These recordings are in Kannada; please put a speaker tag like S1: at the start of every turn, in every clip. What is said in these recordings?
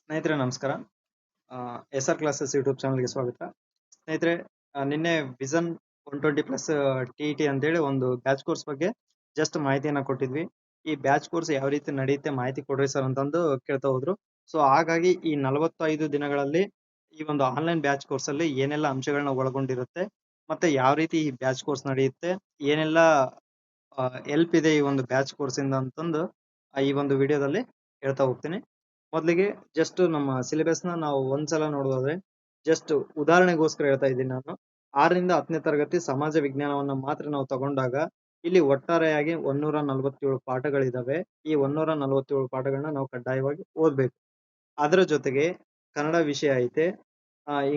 S1: ಸ್ನೇಹಿತರೆ ನಮಸ್ಕಾರ. ಎಸ್ ಆರ್ ಕ್ಲಾಸಸ್ ಯೂಟ್ಯೂಬ್ ಚಾನಲ್ಗೆ ಸ್ವಾಗತ. ಸ್ನೇಹಿತರೆ, ನಿನ್ನೆ ವಿಷನ್ 120 ಪ್ಲಸ್ ಟಿ ಅಂತೇಳಿ ಒಂದು ಬ್ಯಾಚ್ ಕೋರ್ಸ್ ಬಗ್ಗೆ ಜಸ್ಟ್ ಮಾಹಿತಿಯನ್ನ ಕೊಟ್ಟಿದ್ವಿ. ಈ ಬ್ಯಾಚ್ ಕೋರ್ಸ್ ಯಾವ ರೀತಿ ನಡೆಯುತ್ತೆ ಮಾಹಿತಿ ಕೊಡ್ರಿ ಸರ್ ಅಂತಂದು ಕೇಳ್ತಾ ಹೋದ್ರು. ಸೊ ಹಾಗಾಗಿ ಈ 45 ದಿನಗಳಲ್ಲಿ ಈ ಒಂದು ಆನ್ಲೈನ್ ಬ್ಯಾಚ್ ಕೋರ್ಸ್ ಅಲ್ಲಿ ಏನೆಲ್ಲ ಅಂಶಗಳನ್ನ ಒಳಗೊಂಡಿರುತ್ತೆ, ಮತ್ತೆ ಯಾವ ರೀತಿ ಈ ಬ್ಯಾಚ್ ಕೋರ್ಸ್ ನಡೆಯುತ್ತೆ, ಏನೆಲ್ಲ ಹೆಲ್ಪ್ ಇದೆ ಈ ಒಂದು ಬ್ಯಾಚ್ ಕೋರ್ಸ್ ಇಂದ ಅಂತಂದು ಈ ಒಂದು ವಿಡಿಯೋದಲ್ಲಿ ಹೇಳ್ತಾ ಹೋಗ್ತೀನಿ. ಮೊದಲಿಗೆ ಜಸ್ಟ್ ನಮ್ಮ ಸಿಲೆಬಸ್ ನ ನಾವು ಒಂದ್ಸಲ ನೋಡೋದಾದ್ರೆ, ಜಸ್ಟ್ ಉದಾಹರಣೆಗೋಸ್ಕರ ಹೇಳ್ತಾ ಇದ್ದೀನಿ ನಾನು. 6ರಿಂದ 10ನೇ ತರಗತಿ ಸಮಾಜ ವಿಜ್ಞಾನವನ್ನ ಮಾತ್ರ ನಾವು ತಗೊಂಡಾಗ ಇಲ್ಲಿ ಒಟ್ಟಾರೆಯಾಗಿ 147 ಪಾಠಗಳಿದಾವೆ. ಈ 147 ಪಾಠಗಳನ್ನ ನಾವು ಕಡ್ಡಾಯವಾಗಿ ಓದ್ಬೇಕು. ಅದರ ಜೊತೆಗೆ ಕನ್ನಡ ವಿಷಯ ಐತೆ,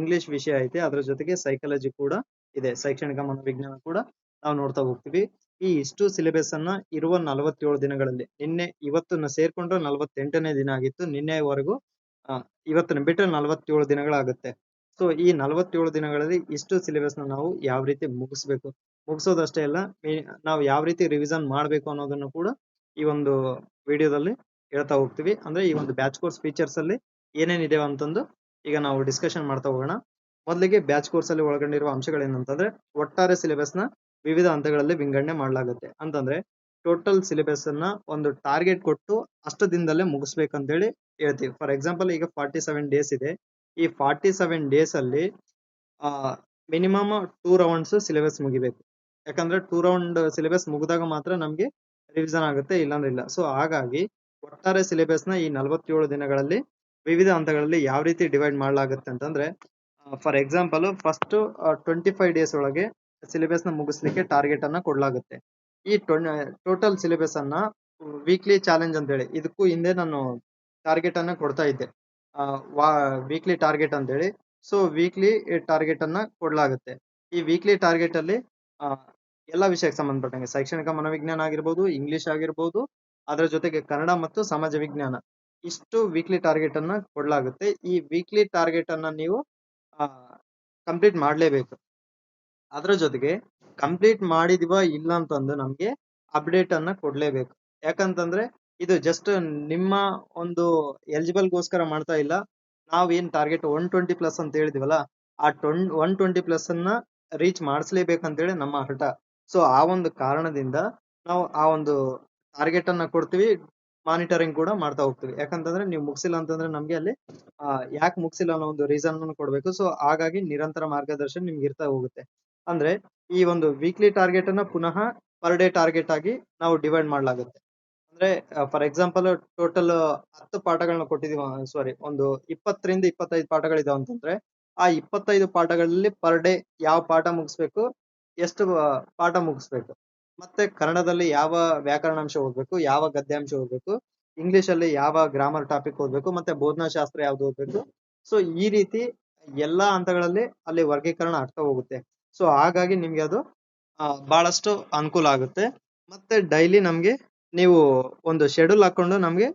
S1: ಇಂಗ್ಲಿಷ್ ವಿಷಯ ಐತೆ, ಅದರ ಜೊತೆಗೆ ಸೈಕಾಲಜಿ ಕೂಡ ಇದೆ, ಶೈಕ್ಷಣಿಕ ಮನೋವಿಜ್ಞಾನ ಕೂಡ ನಾವು ನೋಡ್ತಾ ಹೋಗ್ತೀವಿ. ಈ ಇಷ್ಟು ಸಿಲೆಬಸ್ ಅನ್ನ ಇರುವ 47 ದಿನಗಳಲ್ಲಿ, ಇವತ್ತನ್ನ ಸೇರ್ಕೊಂಡ್ರೆ 48ನೇ ದಿನ ಆಗಿತ್ತು. ನಿನ್ನೆವರೆಗೂ ಇವತ್ತನ್ನ ಬಿಟ್ಟರೆ 47 ದಿನಗಳಾಗುತ್ತೆ. ಸೊ ಈ 47 ದಿನಗಳಲ್ಲಿ ಇಷ್ಟು ಸಿಲೆಬಸ್ ನ ನಾವು ಯಾವ ರೀತಿ ಮುಗಿಸೋದಷ್ಟೇ ಅಲ್ಲ, ನಾವು ಯಾವ ರೀತಿ ರಿವಿಷನ್ ಮಾಡ್ಬೇಕು ಅನ್ನೋದನ್ನು ಕೂಡ ಈ ಒಂದು ವಿಡಿಯೋದಲ್ಲಿ ಹೇಳ್ತಾ ಹೋಗ್ತೀವಿ. ಅಂದ್ರೆ ಈ ಒಂದು ಬ್ಯಾಚ್ ಕೋರ್ಸ್ ಫೀಚರ್ಸ್ ಅಲ್ಲಿ ಏನೇನಿದೆ ಅಂತಂದು ಈಗ ನಾವು ಡಿಸ್ಕಷನ್ ಮಾಡ್ತಾ ಹೋಗೋಣ. ಮೊದಲಿಗೆ ಬ್ಯಾಚ್ ಕೋರ್ಸ್ ಅಲ್ಲಿ ಒಳಗೊಂಡಿರುವ ಅಂಶಗಳೇನಂತಂದ್ರೆ, ಒಟ್ಟಾರೆ ಸಿಲೆಬಸ್ ನ ವಿವಿಧ ಹಂತಗಳಲ್ಲಿ ವಿಂಗಡಣೆ ಮಾಡಲಾಗುತ್ತೆ. ಅಂತಂದ್ರೆ ಟೋಟಲ್ ಸಿಲೆಬಸ್ ಅನ್ನ ಒಂದು ಟಾರ್ಗೆಟ್ ಕೊಟ್ಟು ಅಷ್ಟು ದಿನದಲ್ಲೇ ಮುಗಿಸ್ಬೇಕಂತೇಳಿ ಹೇಳ್ತೀವಿ. ಫಾರ್ ಎಕ್ಸಾಂಪಲ್, ಈಗ 47 ಡೇಸ್ ಇದೆ. ಈ 47 ಡೇಸ್ ಅಲ್ಲಿ ಮಿನಿಮಮ್ 2 ರೌಂಡ್ಸ್ ಸಿಲೆಬಸ್ ಮುಗಿಬೇಕು. ಯಾಕಂದ್ರೆ 2 ರೌಂಡ್ ಸಿಲೆಬಸ್ ಮುಗಿದಾಗ ಮಾತ್ರ ನಮ್ಗೆ ರಿವಿಷನ್ ಆಗುತ್ತೆ, ಇಲ್ಲಾಂದ್ರೆ ಇಲ್ಲ. ಸೊ ಹಾಗಾಗಿ ಒಟ್ಟಾರೆ ಸಿಲೆಬಸ್ ನ ಈ 47 ದಿನಗಳಲ್ಲಿ ವಿವಿಧ ಹಂತಗಳಲ್ಲಿ ಯಾವ ರೀತಿ ಡಿವೈಡ್ ಮಾಡಲಾಗುತ್ತೆ ಅಂತಂದ್ರೆ, ಫಾರ್ ಎಕ್ಸಾಂಪಲ್ ಫಸ್ಟ್ 25 ಡೇಸ್ ಒಳಗೆ ಸಿಲೆಬಸ್ ನ ಮುಗಿಸ್ಲಿಕ್ಕೆ ಟಾರ್ಗೆಟ್ ಅನ್ನ ಕೊಡ್ಲಾಗುತ್ತೆ. ಈ ಟೋಟಲ್ ಸಿಲೆಬಸ್ ಅನ್ನ ವೀಕ್ಲಿ ಚಾಲೆಂಜ್ ಅಂತ ಹೇಳಿ, ಇದಕ್ಕೂ ಹಿಂದೆ ನಾನು ಟಾರ್ಗೆಟ್ ಅನ್ನ ಕೊಡ್ತಾ ಇದ್ದೆ, ವೀಕ್ಲಿ ಟಾರ್ಗೆಟ್ ಅಂತ ಹೇಳಿ. ಸೊ ವೀಕ್ಲಿ ಟಾರ್ಗೆಟ್ ಅನ್ನ ಕೊಡ್ಲಾಗುತ್ತೆ. ಈ ವೀಕ್ಲಿ ಟಾರ್ಗೆಟ್ ಅಲ್ಲಿ ಎಲ್ಲ ವಿಷಯಕ್ಕೆ ಸಂಬಂಧಪಟ್ಟಂಗೆ ಶೈಕ್ಷಣಿಕ ಮನೋವಿಜ್ಞಾನ ಆಗಿರ್ಬೋದು, ಇಂಗ್ಲಿಷ್ ಆಗಿರ್ಬೋದು, ಅದರ ಜೊತೆಗೆ ಕನ್ನಡ ಮತ್ತು ಸಮಾಜ ವಿಜ್ಞಾನ, ಇಷ್ಟು ವೀಕ್ಲಿ ಟಾರ್ಗೆಟ್ ಅನ್ನ ಕೊಡ್ಲಾಗುತ್ತೆ. ಈ ವೀಕ್ಲಿ ಟಾರ್ಗೆಟ್ ಅನ್ನ ನೀವು ಕಂಪ್ಲೀಟ್ ಮಾಡ್ಲೇಬೇಕು. ಅದರ ಜೊತೆಗೆ ಕಂಪ್ಲೀಟ್ ಮಾಡಿದೀವ ಇಲ್ಲ ಅಂತಂದು ನಮ್ಗೆ ಅಪ್ಡೇಟ್ ಅನ್ನ ಕೊಡ್ಲೇಬೇಕು. ಯಾಕಂತಂದ್ರೆ ಇದು ಜಸ್ಟ್ ನಿಮ್ಮ ಒಂದು ಎಲಿಜಿಬಲ್ ಗೋಸ್ಕರ ಮಾಡ್ತಾ ಇಲ್ಲ. ನಾವ್ ಏನ್ ಟಾರ್ಗೆಟ್ 120 ಪ್ಲಸ್ ಅಂತ ಹೇಳಿದಿವಲ್ಲ, ಆ 120 ಪ್ಲಸ್ ಅನ್ನ ರೀಚ್ ಮಾಡಿಸ್ಲೇಬೇಕಂತೇಳಿ ನಮ್ಮ ಹಠ. ಸೊ ಆ ಒಂದು ಕಾರಣದಿಂದ ನಾವು ಆ ಒಂದು ಟಾರ್ಗೆಟ್ ಅನ್ನ ಕೊಡ್ತೀವಿ, ಮಾನಿಟರಿಂಗ್ ಕೂಡ ಮಾಡ್ತಾ ಹೋಗ್ತೀವಿ. ಯಾಕಂತಂದ್ರೆ ನೀವು ಮುಗಿಸಿಲ್ಲ ಅಂತಂದ್ರೆ ನಮ್ಗೆ ಅಲ್ಲಿ ಯಾಕೆ ಮುಗಿಸಿಲ್ಲ ಅನ್ನೋ ಒಂದು ರೀಸನ್ ಅನ್ನು ಕೊಡ್ಬೇಕು. ಸೊ ಹಾಗಾಗಿ ನಿರಂತರ ಮಾರ್ಗದರ್ಶನ ನಿಮ್ಗೆ ಇರ್ತಾ ಹೋಗುತ್ತೆ. ಅಂದ್ರೆ ಈ ಒಂದು ವೀಕ್ಲಿ ಟಾರ್ಗೆಟ್ ಅನ್ನ ಪುನಃ ಪರ್ ಡೇ ಟಾರ್ಗೆಟ್ ಆಗಿ ನಾವು ಡಿವೈಡ್ ಮಾಡಲಾಗುತ್ತೆ. ಅಂದ್ರೆ ಫಾರ್ ಎಕ್ಸಾಂಪಲ್ ಟೋಟಲ್ 10 ಪಾಠಗಳನ್ನ ಕೊಟ್ಟಿದೀವಿ, ಸಾರಿ ಒಂದು 20ರಿಂದ 25 ಪಾಠಗಳಿದಾವೆ ಅಂತಂದ್ರೆ, ಆ 25 ಪಾಠಗಳಲ್ಲಿ ಪರ್ ಡೇ ಯಾವ ಪಾಠ ಮುಗಿಸ್ಬೇಕು, ಎಷ್ಟು ಪಾಠ ಮುಗಿಸ್ಬೇಕು, ಮತ್ತೆ ಕನ್ನಡದಲ್ಲಿ ಯಾವ ವ್ಯಾಕರಣಾಂಶ ಓದ್ಬೇಕು, ಯಾವ ಗದ್ಯಾಂಶ ಓದ್ಬೇಕು, ಇಂಗ್ಲಿಷ್ ಅಲ್ಲಿ ಯಾವ ಗ್ರಾಮರ್ ಟಾಪಿಕ್ ಓದ್ಬೇಕು, ಮತ್ತೆ ಬೋಧನಾಶಾಸ್ತ್ರ ಯಾವ್ದು ಓದ್ಬೇಕು. ಸೊ ಈ ರೀತಿ ಎಲ್ಲಾ ಹಂತಗಳಲ್ಲಿ ಅಲ್ಲಿ ವರ್ಗೀಕರಣ ಆಗ್ತಾ ಹೋಗುತ್ತೆ. ಸೊ ಹಾಗಾಗಿ ನಿಮ್ಗೆ ಅದು ಬಹಳಷ್ಟು ಅನುಕೂಲ ಆಗುತ್ತೆ. ಮತ್ತೆ ಡೈಲಿ ನಮ್ಗೆ ನೀವು ಒಂದು ಶೆಡ್ಯೂಲ್ ಹಾಕೊಂಡು ನಮ್ಗೆ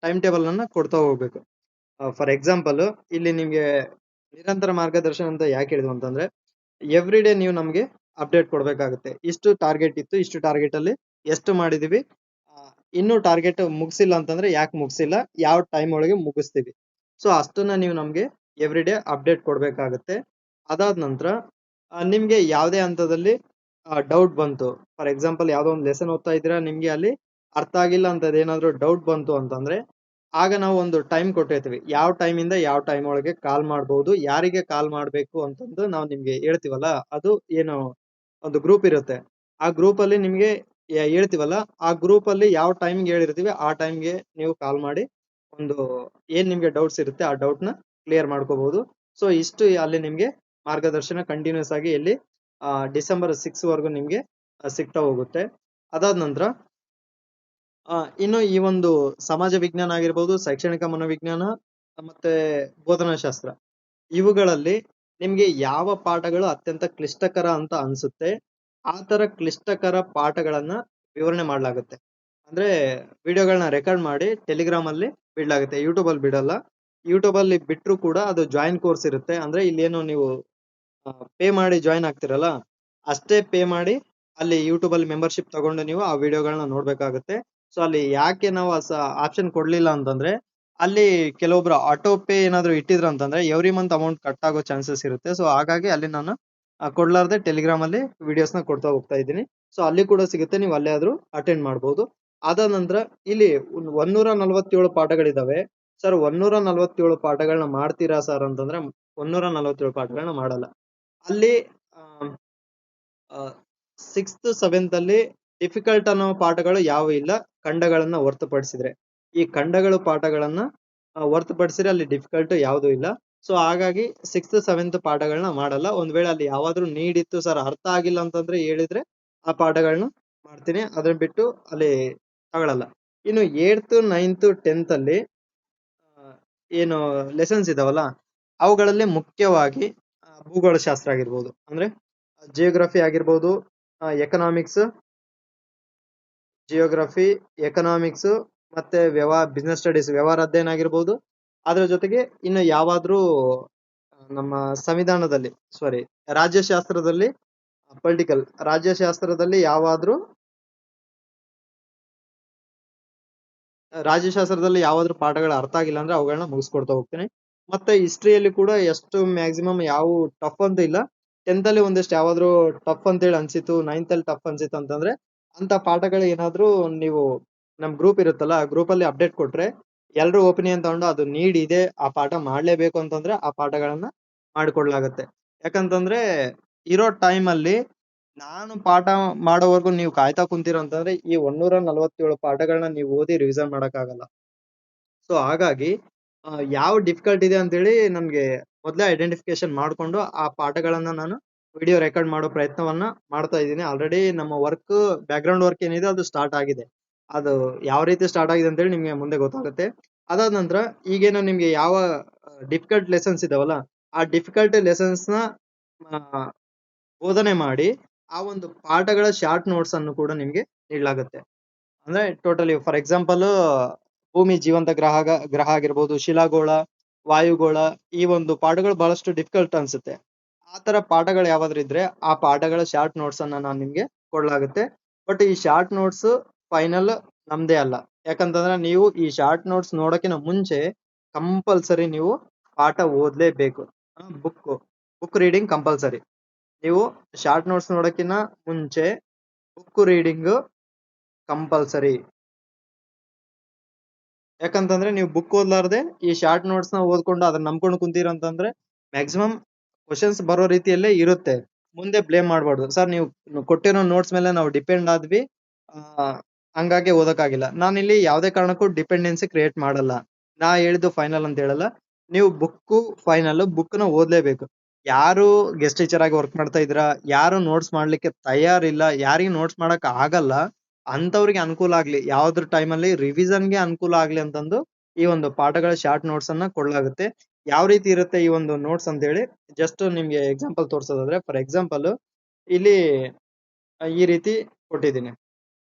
S1: ಟೈಮ್ ಟೇಬಲ್ ಅನ್ನ ಕೊಡ್ತಾ ಹೋಗ್ಬೇಕು. ಫಾರ್ ಎಕ್ಸಾಂಪಲ್, ಇಲ್ಲಿ ನಿಮ್ಗೆ ನಿರಂತರ ಮಾರ್ಗದರ್ಶನ ಅಂತ ಯಾಕೆ ಹೇಳಿದ್ವು ಅಂತಂದ್ರೆ, ಎವ್ರಿ ಡೇ ನೀವು ನಮ್ಗೆ ಅಪ್ಡೇಟ್ ಕೊಡ್ಬೇಕಾಗುತ್ತೆ. ಇಷ್ಟು ಟಾರ್ಗೆಟ್ ಇತ್ತು, ಇಷ್ಟು ಟಾರ್ಗೆಟ್ ಅಲ್ಲಿ ಎಷ್ಟು ಮಾಡಿದೀವಿ, ಇನ್ನು ಟಾರ್ಗೆಟ್ ಮುಗಿಸಿಲ್ಲ ಅಂತಂದ್ರೆ ಯಾಕೆ ಮುಗಿಸಿಲ್ಲ, ಯಾವ ಟೈಮ್ ಒಳಗೆ ಮುಗಿಸ್ತೀವಿ. ಸೊ ಅಷ್ಟನ್ನ ನೀವು ನಮ್ಗೆ ಎವ್ರಿ ಡೇ ಅಪ್ಡೇಟ್ ಕೊಡ್ಬೇಕಾಗುತ್ತೆ. ಅದಾದ ನಂತರ ನಿಮ್ಗೆ ಯಾವುದೇ ಹಂತದಲ್ಲಿ ಡೌಟ್ ಬಂತು, ಫಾರ್ ಎಕ್ಸಾಂಪಲ್ ಯಾವ್ದೋ ಒಂದು ಲೆಸನ್ ಓದ್ತಾ ಇದ್ದೀರಾ, ನಿಮ್ಗೆ ಅಲ್ಲಿ ಅರ್ಥ ಆಗಿಲ್ಲ ಅಂತ ಏನಾದ್ರು ಡೌಟ್ ಬಂತು ಅಂತಂದ್ರೆ, ಆಗ ನಾವು ಒಂದು ಟೈಮ್ ಕೊಟ್ಟಿರ್ತೀವಿ. ಯಾವ ಟೈಮ್ ಇಂದ ಯಾವ ಟೈಮ್ ಒಳಗೆ ಕಾಲ್ ಮಾಡಬಹುದು, ಯಾರಿಗೆ ಕಾಲ್ ಮಾಡ್ಬೇಕು ಅಂತಂದು ನಾವು ನಿಮ್ಗೆ ಹೇಳ್ತೀವಲ್ಲ, ಅದು ಏನು ಒಂದು ಗ್ರೂಪ್ ಇರುತ್ತೆ. ಆ ಗ್ರೂಪ್ ಅಲ್ಲಿ ನಿಮ್ಗೆ ಹೇಳ್ತೀವಲ್ಲ, ಆ ಗ್ರೂಪ್ ಅಲ್ಲಿ ಯಾವ ಟೈಮ್ಗೆ ಹೇಳಿರ್ತೀವಿ ಆ ಟೈಮ್ಗೆ ನೀವು ಕಾಲ್ ಮಾಡಿ ಒಂದು ಏನ್ ನಿಮ್ಗೆ ಡೌಟ್ಸ್ ಇರುತ್ತೆ ಆ ಡೌಟ್ ನ ಕ್ಲಿಯರ್ ಮಾಡ್ಕೋಬಹುದು. ಸೊ ಇಷ್ಟು ಅಲ್ಲಿ ನಿಮ್ಗೆ ಮಾರ್ಗದರ್ಶನ ಕಂಟಿನ್ಯೂಸ್ ಆಗಿ ಇಲ್ಲಿ ಡಿಸೆಂಬರ್ 6 ವರೆಗೂ ನಿಮ್ಗೆ ಸಿಗ್ತಾ ಹೋಗುತ್ತೆ. ಅದಾದ ನಂತರ ಇನ್ನು ಈ ಒಂದು ಸಮಾಜ ವಿಜ್ಞಾನ ಆಗಿರ್ಬೋದು, ಶೈಕ್ಷಣಿಕ ಮನೋವಿಜ್ಞಾನ ಮತ್ತೆ ಬೋಧನಾಶಾಸ್ತ್ರ, ಇವುಗಳಲ್ಲಿ ನಿಮ್ಗೆ ಯಾವ ಪಾಠಗಳು ಅತ್ಯಂತ ಕ್ಲಿಷ್ಟಕರ ಅಂತ ಅನ್ಸುತ್ತೆ, ಆ ತರ ಕ್ಲಿಷ್ಟಕರ ಪಾಠಗಳನ್ನ ವಿವರಣೆ ಮಾಡ್ಲಾಗುತ್ತೆ. ಅಂದ್ರೆ ವಿಡಿಯೋಗಳನ್ನ ರೆಕಾರ್ಡ್ ಮಾಡಿ ಟೆಲಿಗ್ರಾಮ್ ಅಲ್ಲಿ ಬಿಡ್ಲಾಗುತ್ತೆ, ಯೂಟ್ಯೂಬ್ ಅಲ್ಲಿ ಬಿಡಲ್ಲ. ಯೂಟ್ಯೂಬ್ ಅಲ್ಲಿ ಬಿಟ್ರು ಕೂಡ ಅದು ಜಾಯಿನ್ ಕೋರ್ಸ್ ಇರುತ್ತೆ. ಅಂದ್ರೆ ಇಲ್ಲೇನು ನೀವು ಪೇ ಮಾಡಿ ಜಾಯಿನ್ ಆಗ್ತಿರಲ್ಲ, ಅಷ್ಟೇ ಪೇ ಮಾಡಿ ಅಲ್ಲಿ ಯೂಟ್ಯೂಬ್ ಅಲ್ಲಿ ಮೆಂಬರ್ಶಿಪ್ ತಗೊಂಡು ನೀವು ಆ ವಿಡಿಯೋಗಳನ್ನ ನೋಡ್ಬೇಕಾಗುತ್ತೆ. ಸೊ ಅಲ್ಲಿ ಯಾಕೆ ನಾವು ಆಪ್ಷನ್ ಕೊಡ್ಲಿಲ್ಲ ಅಂತಂದ್ರೆ, ಅಲ್ಲಿ ಕೆಲವೊಬ್ರು ಆಟೋ ಪೇ ಏನಾದ್ರು ಇಟ್ಟಿದ್ರು ಅಂತಂದ್ರೆ ಎವ್ರಿ ಮಂತ್ ಅಮೌಂಟ್ ಕಟ್ ಆಗೋ ಚಾನ್ಸಸ್ ಇರುತ್ತೆ. ಸೊ ಹಾಗಾಗಿ ಅಲ್ಲಿ ನಾನು ಕೊಡ್ಲಾರ್ದೆ ಟೆಲಿಗ್ರಾಮ್ ಅಲ್ಲಿ ವಿಡಿಯೋಸ್ ನ ಕೊಡ್ತಾ ಹೋಗ್ತಾ ಇದ್ದೀನಿ. ಸೊ ಅಲ್ಲಿ ಕೂಡ ಸಿಗುತ್ತೆ, ನೀವು ಅಲ್ಲೇ ಆದ್ರೂ ಅಟೆಂಡ್ ಮಾಡ್ಬೋದು. ಅದಾದ ನಂತರ ಇಲ್ಲಿ 147 ಪಾಠಗಳಿದಾವೆ. ಸರ್ 147 ಪಾಠಗಳನ್ನ ಮಾಡ್ತೀರಾ ಸರ್ ಅಂತಂದ್ರೆ 147 ಪಾಠಗಳನ್ನ ಮಾಡಲ್ಲ. ಅಲ್ಲಿ ಸಿಕ್ಸ್ತ್ ಸೆವೆಂತ್ ಅಲ್ಲಿ ಡಿಫಿಕಲ್ಟ್ ಅನ್ನೋ ಪಾಠಗಳು ಯಾವ ಇಲ್ಲ, ಖಂಡಗಳನ್ನ ಹೊರತುಪಡಿಸಿದ್ರೆ. ಈ ಖಂಡಗಳು ಪಾಠಗಳನ್ನ ಹೊರತುಪಡಿಸಿದ್ರೆ ಅಲ್ಲಿ ಡಿಫಿಕಲ್ಟ್ ಯಾವ್ದು ಇಲ್ಲ. ಸೊ ಹಾಗಾಗಿ ಸಿಕ್ಸ್ತ್ ಸೆವೆಂತ್ ಪಾಠಗಳನ್ನ ಮಾಡಲ್ಲ. ಒಂದ್ ವೇಳೆ ಅಲ್ಲಿ ಯಾವಾದ್ರೂ ನೀಡಿತ್ತು ಸರ್ ಅರ್ಥ ಆಗಿಲ್ಲ ಅಂತಂದ್ರೆ ಹೇಳಿದ್ರೆ ಆ ಪಾಠಗಳನ್ನ ಮಾಡ್ತೀನಿ, ಅದನ್ನ ಬಿಟ್ಟು ಅಲ್ಲಿ ತಗೊಳಲ್ಲ. ಇನ್ನು 8th 9th 10th ಅಲ್ಲಿ ಏನು ಲೆಸನ್ಸ್ ಇದಾವಲ್ಲ, ಅವುಗಳಲ್ಲಿ ಮುಖ್ಯವಾಗಿ ಭೂಗೋಳಶಾಸ್ತ್ರ ಆಗಿರ್ಬೋದು, ಅಂದ್ರೆ ಜಿಯೋಗ್ರಫಿ ಆಗಿರ್ಬೋದು, ಎಕನಾಮಿಕ್ಸ್, ಜಿಯೋಗ್ರಫಿ, ಎಕನಾಮಿಕ್ಸ್, ಮತ್ತೆ ಬಿಸ್ನೆಸ್ ಸ್ಟಡೀಸ್, ವ್ಯವಹಾರ ಅಧ್ಯಯನ ಆಗಿರ್ಬೋದು. ಅದ್ರ ಜೊತೆಗೆ ಇನ್ನು ಯಾವಾದ್ರೂ ನಮ್ಮ ಸಂವಿಧಾನದಲ್ಲಿ, ಸಾರಿ, ರಾಜ್ಯಶಾಸ್ತ್ರದಲ್ಲಿ, ಪೊಲಿಟಿಕಲ್ ರಾಜ್ಯಶಾಸ್ತ್ರದಲ್ಲಿ ಯಾವಾದ್ರೂ ಪಾಠಗಳು ಅರ್ಥ ಆಗಿಲ್ಲ ಅಂದ್ರೆ ಅವುಗಳನ್ನ ಮುಗಿಸ್ಕೊಡ್ತಾ ಹೋಗ್ತೀನಿ. ಮತ್ತೆ ಹಿಸ್ಟ್ರಿಯಲ್ಲಿ ಕೂಡ ಎಷ್ಟು ಮ್ಯಾಕ್ಸಿಮಮ್ ಯಾವ ಟಫ್ ಅಂತ ಇಲ್ಲ. 10th ಅಲ್ಲಿ ಒಂದಿಷ್ಟು ಯಾವಾದ್ರೂ ಟಫ್ ಅಂತೇಳಿ ಅನ್ಸಿತ್ತು, 9th ಅಲ್ಲಿ ಟಫ್ ಅನ್ಸಿತ್ತು ಅಂತಂದ್ರೆ ಅಂತ ಪಾಠಗಳು ಏನಾದ್ರೂ ನೀವು ನಮ್ ಗ್ರೂಪ್ ಇರುತ್ತಲ್ಲ, ಆ ಗ್ರೂಪ್ ಅಲ್ಲಿ ಅಪ್ಡೇಟ್ ಕೊಟ್ರೆ ಎಲ್ರು ಒಪಿನಿಯನ್ ತಗೊಂಡು ಅದು ನೀಡ್ ಇದೆ, ಆ ಪಾಠ ಮಾಡ್ಲೇಬೇಕು ಅಂತಂದ್ರೆ ಆ ಪಾಠಗಳನ್ನ ಮಾಡಿಕೊಡ್ಲಾಗತ್ತೆ. ಯಾಕಂತಂದ್ರೆ ಇರೋ ಟೈಮ್ ಅಲ್ಲಿ ನಾನು ಪಾಠ ಮಾಡೋವರೆಗೂ ನೀವು ಕಾಯ್ತಾ ಕುಂತೀರ ಅಂತಂದ್ರೆ ಈ 147 ಪಾಠಗಳನ್ನ ನೀವು ಓದಿ ರಿವಿಷನ್ ಮಾಡಕ್ ಆಗಲ್ಲ. ಸೊ ಹಾಗಾಗಿ ಯಾವ ಡಿಫಿಕಲ್ಟ್ ಇದೆ ಅಂತೇಳಿ ನನ್ಗೆ ಮೊದ್ಲೇ ಐಡೆಂಟಿಫಿಕೇಶನ್ ಮಾಡ್ಕೊಂಡು ಆ ಪಾಠಗಳನ್ನ ನಾನು ವಿಡಿಯೋ ರೆಕಾರ್ಡ್ ಮಾಡೋ ಪ್ರಯತ್ನವನ್ನ ಮಾಡ್ತಾ ಇದ್ದೀನಿ. ಆಲ್ರೆಡಿ ನಮ್ಮ ಬ್ಯಾಕ್ ಗ್ರೌಂಡ್ ವರ್ಕ್ ಏನಿದೆ ಅದು ಸ್ಟಾರ್ಟ್ ಆಗಿದೆ. ಅದು ಯಾವ ರೀತಿ ಸ್ಟಾರ್ಟ್ ಆಗಿದೆ ಅಂತೇಳಿ ನಿಮ್ಗೆ ಮುಂದೆ ಗೊತ್ತಾಗುತ್ತೆ. ಅದಾದ ನಂತರ ಈಗೇನು ನಿಮ್ಗೆ ಯಾವ ಡಿಫಿಕಲ್ಟ್ ಲೆಸನ್ಸ್ ಇದಾವಲ್ಲ, ಆ ಡಿಫಿಕಲ್ಟ್ ಲೆಸನ್ಸ್ ನ ಬೋಧನೆ ಮಾಡಿ ಆ ಒಂದು ಪಾಠಗಳ ಶಾರ್ಟ್ ನೋಟ್ಸ್ ಅನ್ನು ಕೂಡ ನಿಮ್ಗೆ ನೀಡಲಾಗುತ್ತೆ. ಅಂದ್ರೆ ಟೋಟಲಿ ಫಾರ್ ಎಕ್ಸಾಂಪಲ್ ಭೂಮಿ ಜೀವಂತ ಗ್ರಹ ಆಗಿರ್ಬೋದು, ಶಿಲಾಗೋಳ, ವಾಯುಗೋಳ, ಈ ಒಂದು ಪಾಠಗಳು ಬಹಳಷ್ಟು ಡಿಫಿಕಲ್ಟ್ ಅನ್ಸುತ್ತೆ. ಆ ತರ ಪಾಠಗಳು ಯಾವ್ದಾದ್ರು ಇದ್ರೆ ಆ ಪಾಠಗಳ ಶಾರ್ಟ್ ನೋಟ್ಸ್ ಅನ್ನ ನಾನು ನಿಮ್ಗೆ ಕೊಡ್ಲಾಗುತ್ತೆ. ಬಟ್ ಈ ಶಾರ್ಟ್ ನೋಟ್ಸ್ ಫೈನಲ್ ನಮ್ದೇ ಅಲ್ಲ. ಯಾಕಂತಂದ್ರೆ ನೀವು ಈ ಶಾರ್ಟ್ ನೋಟ್ಸ್ ನೋಡೋಕಿನ ಮುಂಚೆ ಕಂಪಲ್ಸರಿ ನೀವು ಪಾಠ ಓದ್ಲೇಬೇಕು. Book reading compulsory. ನೀವು ಶಾರ್ಟ್ ನೋಟ್ಸ್ ನೋಡೋಕಿನ ಮುಂಚೆ ಬುಕ್ ರೀಡಿಂಗ್ ಕಂಪಲ್ಸರಿ. ಯಾಕಂತಂದ್ರೆ ನೀವು ಬುಕ್ ಓದ್ಲಾರ್ದೆ ಈ ಶಾರ್ಟ್ ನೋಟ್ಸ್ ನ ಓದ್ಕೊಂಡು ಅದನ್ನ ನಂಬ್ಕೊಂಡು ಕುಂತೀರ ಅಂತಂದ್ರೆ ಮ್ಯಾಕ್ಸಿಮಮ್ ಕ್ವಶನ್ಸ್ ಬರೋ ರೀತಿಯಲ್ಲೇ ಇರುತ್ತೆ. ಮುಂದೆ ಬ್ಲೇಮ್ ಮಾಡ್ಬಾರ್ದು, ಸರ್ ನೀವು ಕೊಟ್ಟಿರೋ ನೋಟ್ಸ್ ಮೇಲೆ ನಾವು ಡಿಪೆಂಡ್ ಆದ್ವಿ, ಹಂಗಾಗಿ ಓದಕ್ಕಾಗಿಲ್ಲ. ನಾನಿಲ್ಲಿ ಯಾವ್ದೇ ಕಾರಣಕ್ಕೂ ಡಿಪೆಂಡೆನ್ಸಿ ಕ್ರಿಯೇಟ್ ಮಾಡಲ್ಲ. ನಾ ಹೇಳಿದ್ದು ಫೈನಲ್ ಅಂತ ಹೇಳಲ್ಲ. ನೀವು ಫೈನಲ್ ಬುಕ್ ನ ಓದ್ಲೇಬೇಕು. ಯಾರು ಗೆಸ್ಟ್ ಟೀಚರ್ ಆಗಿ ವರ್ಕ್ ಮಾಡ್ತಾ ಇದ್ರ, ಯಾರು ನೋಟ್ಸ್ ಮಾಡ್ಲಿಕ್ಕೆ ತಯಾರಿಲ್ಲ, ಯಾರಿಗೂ ನೋಟ್ಸ್ ಮಾಡಕ್ ಆಗಲ್ಲ ಅಂತವ್ರಿಗೆ ಅನುಕೂಲ ಆಗ್ಲಿ, ಯಾವ್ದ್ರ ಟೈಮಲ್ಲಿ ರಿವಿಷನ್ ಗೆ ಅನುಕೂಲ ಆಗ್ಲಿ ಅಂತಂದು ಈ ಒಂದು ಪಾಠಗಳ ಶಾರ್ಟ್ ನೋಟ್ಸ್ ಅನ್ನ ಕೊಡ್ಲಾಗುತ್ತೆ. ಯಾವ ರೀತಿ ಇರುತ್ತೆ ಈ ಒಂದು ನೋಟ್ಸ್ ಅಂತ ಹೇಳಿ ಜಸ್ಟ್ ನಿಮ್ಗೆ ಎಕ್ಸಾಂಪಲ್ ತೋರ್ಸೋದಾದ್ರೆ, ಫಾರ್ ಎಕ್ಸಾಂಪಲ್ ಇಲ್ಲಿ ಈ ರೀತಿ ಕೊಟ್ಟಿದ್ದೀನಿ.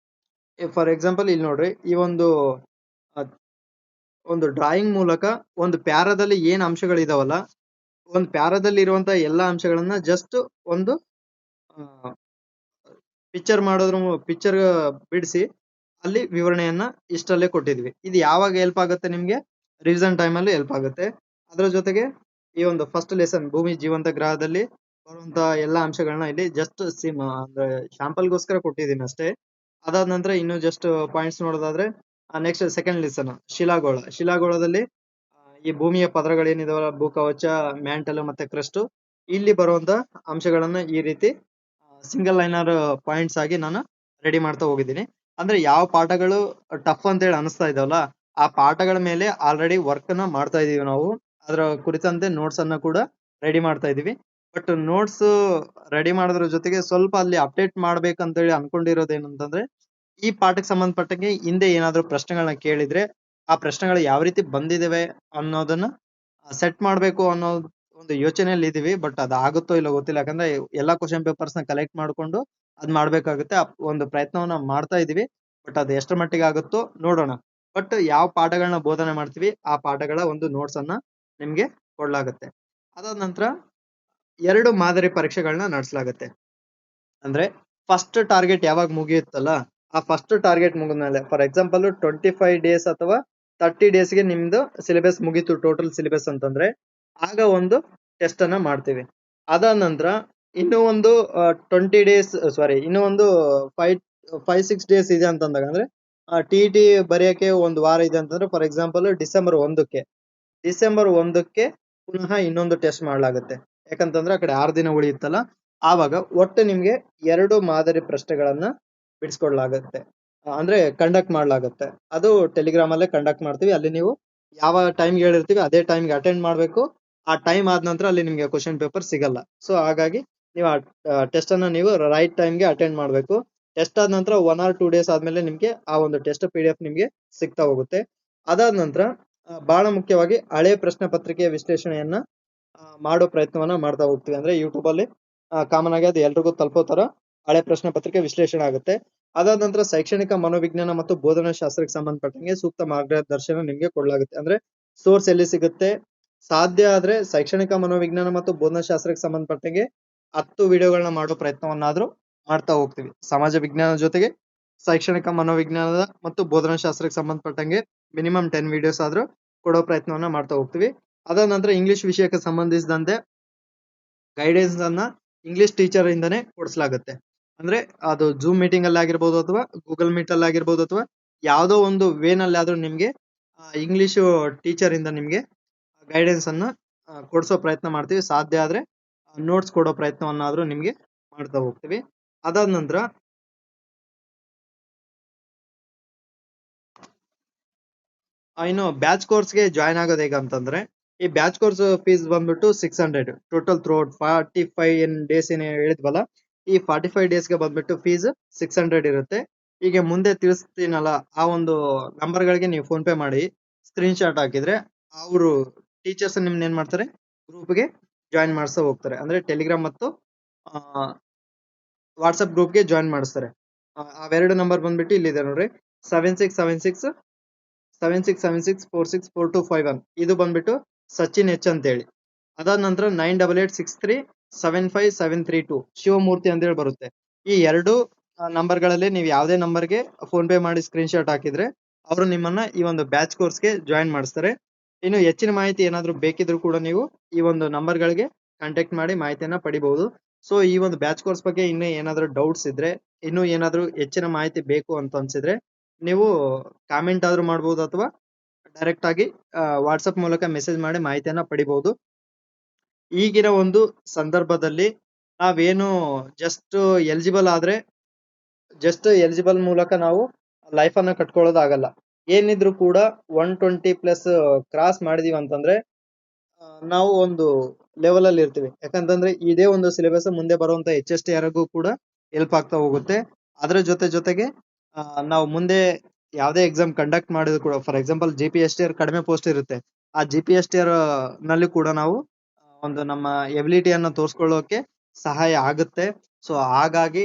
S1: ಫಾರ್ ಎಕ್ಸಾಂಪಲ್ ಇಲ್ಲಿ ನೋಡ್ರಿ, ಈ ಒಂದು ಡ್ರಾಯಿಂಗ್ ಮೂಲಕ ಒಂದು ಪ್ಯಾರಾದಲ್ಲಿ ಏನ್ ಅಂಶಗಳಿದಾವಲ್ಲ, ಒಂದು ಪ್ಯಾರಾದಲ್ಲಿ ಇರುವಂತ ಎಲ್ಲಾ ಅಂಶಗಳನ್ನ ಜಸ್ಟ್ ಒಂದು ಪಿಕ್ಚರ್ ಬಿಡಿಸಿ ಅಲ್ಲಿ ವಿವರಣೆಯನ್ನ ಇಷ್ಟಲ್ಲೇ ಕೊಟ್ಟಿದ್ವಿ. ಇದು ಯಾವಾಗ ಹೆಲ್ಪ್ ಆಗುತ್ತೆ ನಿಮ್ಗೆ? ರಿವಿಷನ್ ಟೈಮ್ ಅಲ್ಲಿ ಹೆಲ್ಪ್ ಆಗುತ್ತೆ. ಅದರ ಜೊತೆಗೆ ಈ ಒಂದು ಫಸ್ಟ್ ಲೆಸನ್ ಭೂಮಿ ಜೀವಂತ ಗ್ರಹದಲ್ಲಿ ಬರುವಂತ ಎಲ್ಲಾ ಅಂಶಗಳನ್ನ ಇಲ್ಲಿ ಜಸ್ಟ್ ಅಂದ್ರೆ ಶಾಂಪಲ್ ಗೋಸ್ಕರ ಕೊಟ್ಟಿದ್ದೀನಿ ಅಷ್ಟೇ. ಅದಾದ ನಂತರ ಇನ್ನು ಜಸ್ಟ್ ಪಾಯಿಂಟ್ಸ್ ನೋಡೋದಾದ್ರೆ, ನೆಕ್ಸ್ಟ್ ಸೆಕೆಂಡ್ ಲೆಸನ್ ಶಿಲಾಗೋಳದಲ್ಲಿ ಈ ಭೂಮಿಯ ಪದರಗಳೇನಿದಾವಲ್ಲ, ಭೂಕವಚ, ಮ್ಯಾಂಟಲ್ ಮತ್ತೆ ಕ್ರಸ್ಟ್, ಇಲ್ಲಿ ಬರುವಂತ ಅಂಶಗಳನ್ನ ಈ ರೀತಿ ಸಿಂಗಲ್ ಲೈನರ್ ಪಾಯಿಂಟ್ಸ್ ಆಗಿ ನಾನು ರೆಡಿ ಮಾಡ್ತಾ ಹೋಗಿದ್ದೀನಿ. ಅಂದ್ರೆ ಯಾವ ಪಾಠಗಳು ಟಫ್ ಅಂತ ಹೇಳಿ ಅನಿಸ್ತಾ ಇದಾವಲ್ಲ, ಆ ಪಾಠಗಳ ಮೇಲೆ ಆಲ್ರೆಡಿ ವರ್ಕ್ ನ ಮಾಡ್ತಾ ಇದೀವಿ ನಾವು. ಅದರ ಕುರಿತಂತೆ ನೋಟ್ಸ್ ಅನ್ನ ಕೂಡ ರೆಡಿ ಮಾಡ್ತಾ ಇದೀವಿ. ಬಟ್ ನೋಟ್ಸ್ ರೆಡಿ ಮಾಡೋದ್ರ ಜೊತೆಗೆ ಸ್ವಲ್ಪ ಅಲ್ಲಿ ಅಪ್ಡೇಟ್ ಮಾಡ್ಬೇಕಂತ ಹೇಳಿ ಅನ್ಕೊಂಡಿರೋದೇನಂತಂದ್ರೆ, ಈ ಪಾಠಕ್ಕೆ ಸಂಬಂಧಪಟ್ಟಂಗೆ ಹಿಂದೆ ಏನಾದ್ರು ಪ್ರಶ್ನೆಗಳನ್ನ ಕೇಳಿದ್ರೆ ಆ ಪ್ರಶ್ನೆಗಳು ಯಾವ ರೀತಿ ಬಂದಿದಾವೆ ಅನ್ನೋದನ್ನ ಸೆಟ್ ಮಾಡ್ಬೇಕು ಅನ್ನೋ ಒಂದು ಯೋಚನೆಯಲ್ಲಿ ಇದೀವಿ. ಬಟ್ ಅದ್ ಆಗುತ್ತೋ ಇಲ್ಲೋ ಗೊತ್ತಿಲ್ಲ. ಯಾಕಂದ್ರೆ ಎಲ್ಲಾ ಕ್ವಶನ್ ಪೇಪರ್ಸ್ ನ ಕಲೆಕ್ಟ್ ಮಾಡ್ಕೊಂಡು ಅದ್ ಮಾಡ್ಬೇಕಾಗುತ್ತೆ. ಒಂದು ಪ್ರಯತ್ನವನ್ನ ಮಾಡ್ತಾ ಇದೀವಿ. ಬಟ್ ಅದು ಎಷ್ಟರ ಮಟ್ಟಿಗೆ ಆಗುತ್ತೋ ನೋಡೋಣ. ಬಟ್ ಯಾವ ಪಾಠಗಳನ್ನ ಬೋಧನೆ ಮಾಡ್ತೀವಿ ಆ ಪಾಠಗಳ ಒಂದು ನೋಟ್ಸ್ ಅನ್ನ ನಿಮ್ಗೆ ಕೊಡ್ಲಾಗುತ್ತೆ. ಅದಾದ ನಂತರ 2 ಮಾದರಿ ಪರೀಕ್ಷೆಗಳನ್ನ ನಡೆಸಲಾಗುತ್ತೆ. ಅಂದ್ರೆ ಫಸ್ಟ್ ಟಾರ್ಗೆಟ್ ಯಾವಾಗ ಮುಗಿಯುತ್ತಲ್ಲ, ಆ ಫಸ್ಟ್ ಟಾರ್ಗೆಟ್ ಮುಗಿದ್ಮೇಲೆ, ಫಾರ್ ಎಕ್ಸಾಂಪಲ್ 25 ಡೇಸ್ ಅಥವಾ 30 ಡೇಸ್ಗೆ ನಿಮ್ದು ಸಿಲೆಬಸ್ ಮುಗೀತು ಟೋಟಲ್ ಸಿಲೆಬಸ್ ಅಂತಂದ್ರೆ ಆಗ ಒಂದು ಟೆಸ್ಟ್ ಅನ್ನ ಮಾಡ್ತೀವಿ. ಅದಾದ ನಂತರ ಇನ್ನೂ ಒಂದು 20 ಡೇಸ್ ಸಾರಿ ಇನ್ನೂ ಒಂದು 5-6 ಡೇಸ್ ಇದೆ ಅಂತಂದಾಗ ಅಂದ್ರೆ ಟಿ ಟಿ ಬರೆಯಕ್ಕೆ ಒಂದು ವಾರ ಇದೆ ಅಂತಂದ್ರೆ ಫಾರ್ ಎಕ್ಸಾಂಪಲ್ ಡಿಸೆಂಬರ್ 1ಕ್ಕೆ ಪುನಃ ಇನ್ನೊಂದು ಟೆಸ್ಟ್ ಮಾಡಲಾಗುತ್ತೆ. ಯಾಕಂತಂದ್ರೆ ಆ ಕಡೆ 6 ದಿನ ಉಳಿಯುತ್ತಲ್ಲ, ಆವಾಗ ಒಟ್ಟು ನಿಮ್ಗೆ 2 ಮಾದರಿ ಪ್ರಶ್ನೆಗಳನ್ನ ಬಿಡಿಸ್ಕೊಡ್ಲಾಗತ್ತೆ, ಅಂದ್ರೆ ಕಂಡಕ್ಟ್ ಮಾಡ್ಲಾಗತ್ತೆ. ಅದು ಟೆಲಿಗ್ರಾಮ್ ಅಲ್ಲೇ ಕಂಡಕ್ಟ್ ಮಾಡ್ತೀವಿ. ಅಲ್ಲಿ ನೀವು ಯಾವ ಟೈಮ್ಗೆ ಹೇಳಿರ್ತೀವಿ ಅದೇ ಟೈಮ್ಗೆ ಅಟೆಂಡ್ ಮಾಡ್ಬೇಕು. ಆ ಟೈಮ್ ಆದ ನಂತರ ಅಲ್ಲಿ ನಿಮ್ಗೆ ಕ್ವಶನ್ ಪೇಪರ್ ಸಿಗಲ್ಲ. ಸೊ ಹಾಗಾಗಿ ನೀವು ಆ ಟೆಸ್ಟ್ ಅನ್ನ ನೀವು ರೈಟ್ ಟೈಮ್ಗೆ ಅಟೆಂಡ್ ಮಾಡ್ಬೇಕು. ಟೆಸ್ಟ್ ಆದ ನಂತರ 1 or 2 ಡೇಸ್ ಆದ್ಮೇಲೆ ನಿಮ್ಗೆ ಆ ಒಂದು ಟೆಸ್ಟ್ PDF ನಿಮ್ಗೆ ಸಿಗ್ತಾ ಹೋಗುತ್ತೆ. ಅದಾದ ನಂತರ ಬಹಳ ಮುಖ್ಯವಾಗಿ ಹಳೆ ಪ್ರಶ್ನೆ ಪತ್ರಿಕೆಯ ವಿಶ್ಲೇಷಣೆಯನ್ನ ಮಾಡೋ ಪ್ರಯತ್ನವನ್ನ ಮಾಡ್ತಾ ಹೋಗ್ತೀವಿ. ಅಂದ್ರೆ ಯೂಟ್ಯೂಬ್ ಅಲ್ಲಿ ಕಾಮನ್ ಆಗಿ ಅದು ಎಲ್ರಿಗೂ ತಲುಪೋ ತರ ಹಳೆ ಪ್ರಶ್ನೆ ಪತ್ರಿಕೆ ವಿಶ್ಲೇಷಣೆ ಆಗುತ್ತೆ. ಅದಾದ ನಂತರ ಶೈಕ್ಷಣಿಕ ಮನೋವಿಜ್ಞಾನ ಮತ್ತು ಬೋಧನಾ ಶಾಸ್ತ್ರಕ್ಕೆ ಸಂಬಂಧಪಟ್ಟಂಗೆ ಸೂಕ್ತ ಮಾರ್ಗದರ್ಶನ ನಿಮ್ಗೆ ಕೊಡಲಾಗುತ್ತೆ. ಅಂದ್ರೆ ಸೋರ್ಸ್ ಎಲ್ಲಿ ಸಿಗುತ್ತೆ, ಸಾಧ್ಯ ಆದ್ರೆ ಶೈಕ್ಷಣಿಕ ಮನೋವಿಜ್ಞಾನ ಮತ್ತು ಬೋಧನಾ ಶಾಸ್ತ್ರಕ್ಕೆ ಸಂಬಂಧಪಟ್ಟಂಗೆ 10 ವಿಡಿಯೋಗಳನ್ನ ಮಾಡೋ ಪ್ರಯತ್ನವನ್ನಾದ್ರೂ ಮಾಡ್ತಾ ಹೋಗ್ತೀವಿ. ಸಮಾಜ ವಿಜ್ಞಾನ ಜೊತೆಗೆ ಶೈಕ್ಷಣಿಕ ಮನೋವಿಜ್ಞಾನದ ಮತ್ತು ಬೋಧನಾ ಶಾಸ್ತ್ರಕ್ಕೆ ಸಂಬಂಧಪಟ್ಟಂಗೆ ಮಿನಿಮಮ್ 10 ವಿಡಿಯೋಸ್ ಆದ್ರೂ ಕೊಡೋ ಪ್ರಯತ್ನವನ್ನ ಮಾಡ್ತಾ ಹೋಗ್ತೀವಿ. ಅದಾದ ನಂತರ ಇಂಗ್ಲಿಷ್ ವಿಷಯಕ್ಕೆ ಸಂಬಂಧಿಸಿದಂತೆ ಗೈಡೆನ್ಸ್ ಅನ್ನ ಇಂಗ್ಲಿಷ್ ಟೀಚರ್ ಇಂದಾನೆ ಕೊಡಿಸಲಾಗುತ್ತೆ. ಅಂದ್ರೆ ಅದು ಜೂಮ್ ಮೀಟಿಂಗ್ ಅಲ್ಲಿ ಆಗಿರ್ಬೋದು ಅಥವಾ ಗೂಗಲ್ ಮೀಟ್ ಅಲ್ಲಿ ಆಗಿರ್ಬೋದು ಅಥವಾ ಯಾವ್ದೋ ಒಂದು ವೇನಲ್ಲಿ ಆದ್ರೂ ನಿಮ್ಗೆ ಇಂಗ್ಲಿಷ್ ಟೀಚರ್ ಇಂದ ನಿಮ್ಗೆ ಗೈಡೆನ್ಸ್ ಅನ್ನ ಕೊಡಿಸೋ ಪ್ರಯತ್ನ ಮಾಡ್ತೀವಿ. ಸಾಧ್ಯ ಆದ್ರೆ ನೋಟ್ಸ್ ಕೊಡೋ ಪ್ರಯತ್ನವನ್ನಾದ್ರೂ ನಿಮ್ಗೆ ಮಾಡ್ತಾ ಹೋಗ್ತೀವಿ. ಅದಾದ ನಂತರ ಇನ್ನು ಬ್ಯಾಚ್ ಕೋರ್ಸ್ಗೆ ಜಾಯ್ನ್ ಆಗೋದು ಹೇಗೆ ಅಂತಂದ್ರೆ, ಈ ಬ್ಯಾಚ್ ಕೋರ್ಸ್ ಫೀಸ್ ಬಂದ್ಬಿಟ್ಟು 600 ಟೋಟಲ್ ಥ್ರೂಔಟ್ 45 ಡೇಸ್ ಏನ್ ಹೇಳಿದ್ವಲ್ಲ, ಈ 45 ಡೇಸ್ಗೆ ಬಂದ್ಬಿಟ್ಟು ಫೀಸ್ 600 ಇರುತ್ತೆ. ಈಗ ಮುಂದೆ ತಿಳಿಸ್ತೀನಲ್ಲ ಆ ಒಂದು ನಂಬರ್ ಗಳಿಗೆ ನೀವು ಫೋನ್ ಪೇ ಮಾಡಿ ಸ್ಕ್ರೀನ್ ಶಾಟ್ ಹಾಕಿದ್ರೆ ಅವರು ಟೀಚರ್ಸ್ ನಿಮ್ನ ಏನ್ ಮಾಡ್ತಾರೆ, ಗ್ರೂಪ್ಗೆ ಜಾಯಿನ್ ಮಾಡಿಸ್ತಾ ಹೋಗ್ತಾರೆ. ಅಂದ್ರೆ ಟೆಲಿಗ್ರಾಮ್ ಮತ್ತು ವಾಟ್ಸ್ಆಪ್ ಗ್ರೂಪ್ಗೆ ಜಾಯಿನ್ ಮಾಡಿಸ್ತಾರೆ. ಅವೆರಡು ನಂಬರ್ ಬಂದ್ಬಿಟ್ಟು ಇಲ್ಲಿದೆ ನೋಡ್ರಿ, 7676464251 ಇದು ಬಂದ್ಬಿಟ್ಟು ಸಚಿನ್ ಎಚ್ ಅಂತ ಹೇಳಿ. ಅದಾದ ನಂತರ 9886375732 ಶಿವಮೂರ್ತಿ ಅಂತ ಹೇಳಿ ಬರುತ್ತೆ. ಈ ಎರಡು ನಂಬರ್ ಗಳಲ್ಲಿ ನೀವು ಯಾವುದೇ ನಂಬರ್ಗೆ ಫೋನ್ ಪೇ ಮಾಡಿ ಸ್ಕ್ರೀನ್ ಶಾಟ್ ಹಾಕಿದ್ರೆ ಅವರು ನಿಮ್ಮನ್ನ ಈ ಒಂದು ಬ್ಯಾಚ್ ಕೋರ್ಸ್ಗೆ ಜಾಯಿನ್ ಮಾಡಿಸ್ತಾರೆ. ಇನ್ನು ಹೆಚ್ಚಿನ ಮಾಹಿತಿ ಏನಾದ್ರು ಬೇಕಿದ್ರು ಕೂಡ ನೀವು ಈ ಒಂದು ನಂಬರ್ ಗಳಿಗೆ ಕಾಂಟ್ಯಾಕ್ಟ್ ಮಾಡಿ ಮಾಹಿತಿಯನ್ನ ಪಡಿಬಹುದು. ಸೊ ಈ ಒಂದು ಬ್ಯಾಚ್ ಕೋರ್ಸ್ ಬಗ್ಗೆ ಇನ್ನೂ ಏನಾದ್ರು ಡೌಟ್ಸ್ ಇದ್ರೆ, ಇನ್ನೂ ಏನಾದ್ರು ಹೆಚ್ಚಿನ ಮಾಹಿತಿ ಬೇಕು ಅಂತ ಅನ್ಸಿದ್ರೆ ನೀವು ಕಾಮೆಂಟ್ ಆದ್ರೂ ಮಾಡಬಹುದು ಅಥವಾ ಡೈರೆಕ್ಟ್ ಆಗಿ ವಾಟ್ಸ್ಆಪ್ ಮೂಲಕ ಮೆಸೇಜ್ ಮಾಡಿ ಮಾಹಿತಿಯನ್ನ ಪಡಿಬಹುದು. ಈಗಿನ ಒಂದು ಸಂದರ್ಭದಲ್ಲಿ ನಾವೇನು ಜಸ್ಟ್ ಎಲಿಜಿಬಲ್ ಮೂಲಕ ನಾವು ಲೈಫ್ ಅನ್ನ ಕಟ್ಕೊಳ್ಳೋದಾಗಲ್ಲ. ಏನಿದ್ರು ಕೂಡ 120+ ಕ್ರಾಸ್ ಮಾಡಿದೀವಿ ಅಂತಂದ್ರೆ ನಾವು ಒಂದು ಲೆವೆಲ್ ಅಲ್ಲಿ ಇರ್ತೀವಿ. ಯಾಕಂತಂದ್ರೆ ಇದೇ ಒಂದು ಸಿಲೆಬಸ್ ಮುಂದೆ ಬರುವಂತ HSTR ಕೂಡ ಹೆಲ್ಪ್ ಆಗ್ತಾ ಹೋಗುತ್ತೆ. ಅದರ ಜೊತೆಗೆ ನಾವು ಮುಂದೆ ಯಾವುದೇ ಎಕ್ಸಾಮ್ ಕಂಡಕ್ಟ್ ಮಾಡಿದ್ರು ಕೂಡ, ಫಾರ್ ಎಕ್ಸಾಂಪಲ್ GPSTR ಕಡಿಮೆ ಪೋಸ್ಟ್ ಇರುತ್ತೆ, ಆ GPSTR ನಲ್ಲಿ ಕೂಡ ನಾವು ಒಂದು ನಮ್ಮ ಎಬಿಲಿಟಿಯನ್ನ ತೋರಿಸ್ಕೊಳ್ಳೋಕೆ ಸಹಾಯ ಆಗುತ್ತೆ. ಸೊ ಹಾಗಾಗಿ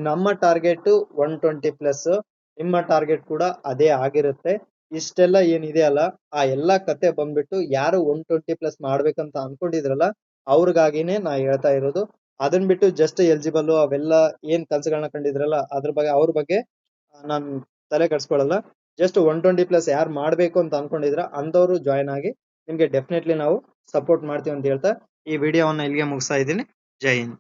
S1: ನಮ್ಮ ಟಾರ್ಗೆಟ್ 120+, ನಿಮ್ಮ ಟಾರ್ಗೆಟ್ ಕೂಡ ಅದೇ ಆಗಿರುತ್ತೆ. ಇಷ್ಟೆಲ್ಲ ಏನಿದೆ ಅಲ್ಲ, ಆ ಎಲ್ಲಾ ಕತೆ ಬಂದ್ಬಿಟ್ಟು ಯಾರು 120+ ಮಾಡ್ಬೇಕಂತ ಅನ್ಕೊಂಡಿದ್ರಲ್ಲ ಅವ್ರಿಗಾಗಿನೇ ನಾ ಹೇಳ್ತಾ ಇರೋದು. ಅದನ್ ಬಿಟ್ಟು ಜಸ್ಟ್ ಎಲಿಜಿಬಲ್ ಅವೆಲ್ಲ ಏನ್ ಕನ್ಸುಗಳನ್ನ ಕಂಡಿದ್ರಲ್ಲ ಅವ್ರ ಬಗ್ಗೆ ನಾನ್ ತಲೆ ಕೆಡ್ಸ್ಕೊಳಲ್ಲ. ಜಸ್ಟ್ 120+ ಯಾರು ಮಾಡ್ಬೇಕು ಅಂತ ಅನ್ಕೊಂಡಿದ್ರ ಅಂದವರು ಜಾಯ್ನ್ ಆಗಿ, ನಿಮ್ಗೆ ಡೆಫಿನೆಟ್ಲಿ ನಾವು ಸಪೋರ್ಟ್ ಮಾಡ್ತೀವಿ ಅಂತ ಹೇಳ್ತಾ ಈ ವಿಡಿಯೋವನ್ನ ಇಲ್ಲಿಗೆ ಮುಗಿಸ್ತಾ ಇದ್ದೀನಿ. ಜೈ ಹಿಂದ್.